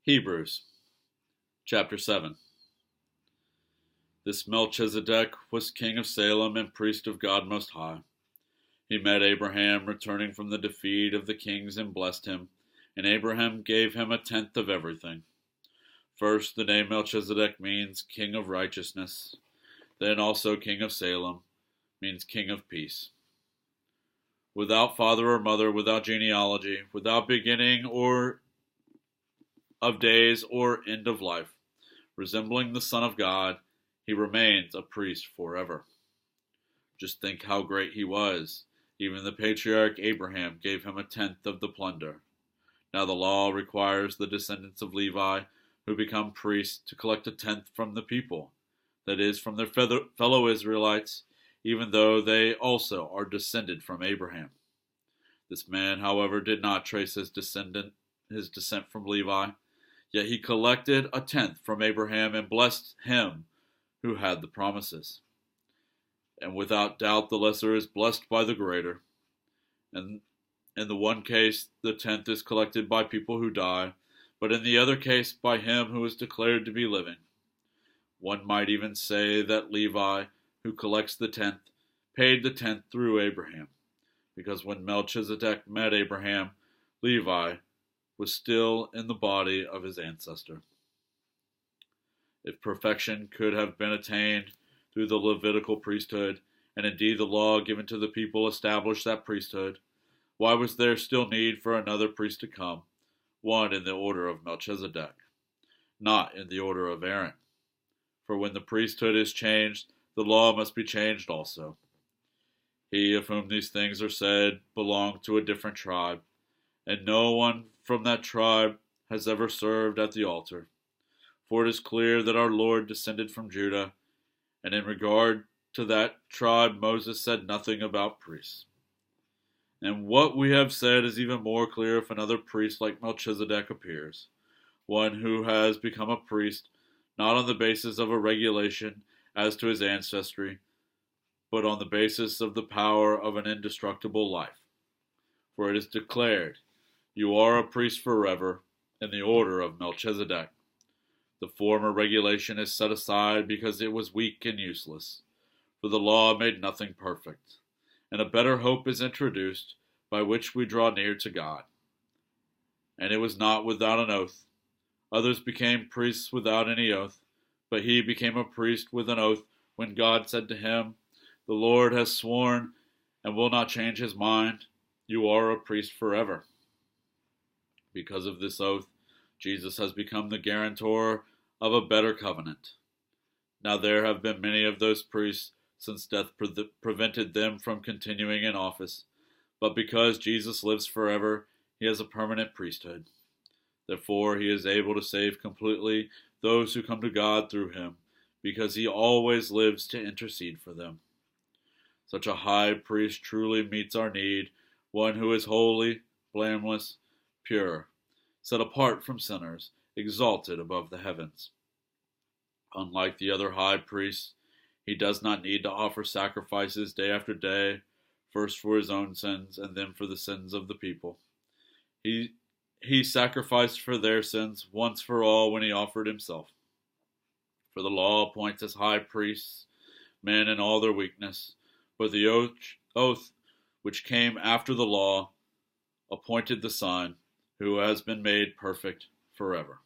Hebrews chapter 7. This Melchizedek was king of Salem and priest of God Most High. He met Abraham returning from the defeat of the kings and blessed him, and Abraham gave him a tenth of everything. First, the name Melchizedek means king of righteousness. Then also king of Salem means king of peace. Without father or mother, without genealogy, without beginning or of days or end of life, resembling the Son of God, he remains a priest forever. Just think how great he was. Even the patriarch Abraham gave him a tenth of the plunder. Now the law requires the descendants of Levi, who become priests, to collect a tenth from the people, that is, from their fellow Israelites, even though they also are descended from Abraham. This man, however, did not trace his descent from Levi, yet he collected a tenth from Abraham and blessed him who had the promises. And without doubt the lesser is blessed by the greater. And in the one case, the tenth is collected by people who die, but in the other case by him who is declared to be living. One might even say that Levi, who collects the tenth, paid the tenth through Abraham, because when Melchizedek met Abraham, Levi was still in the body of his ancestor. If perfection could have been attained through the Levitical priesthood, and indeed the law given to the people established that priesthood, why was there still need for another priest to come, one in the order of Melchizedek, not in the order of Aaron? For when the priesthood is changed, the law must be changed also. He of whom these things are said belonged to a different tribe, and no one from that tribe has ever served at the altar. For it is clear that our Lord descended from Judah, and in regard to that tribe Moses said nothing about priests. And what we have said is even more clear if another priest like Melchizedek appears, one who has become a priest not on the basis of a regulation as to his ancestry, but on the basis of the power of an indestructible life. For it is declared, "You are a priest forever, in the order of Melchizedek." The former regulation is set aside because it was weak and useless, for the law made nothing perfect, and a better hope is introduced by which we draw near to God. And it was not without an oath. Others became priests without any oath, but he became a priest with an oath when God said to him, "The Lord has sworn and will not change his mind. You are a priest forever." Because of this oath, Jesus has become the guarantor of a better covenant. Now there have been many of those priests since death prevented them from continuing in office, but because Jesus lives forever, he has a permanent priesthood. Therefore, he is able to save completely those who come to God through him, because he always lives to intercede for them. Such a high priest truly meets our need, one who is holy, blameless, pure, set apart from sinners, exalted above the heavens. Unlike the other high priests, he does not need to offer sacrifices day after day, first for his own sins and then for the sins of the people. He sacrificed for their sins once for all when he offered himself. For the law appoints as high priests men in all their weakness, but the oath which came after the law appointed the Son, who has been made perfect forever.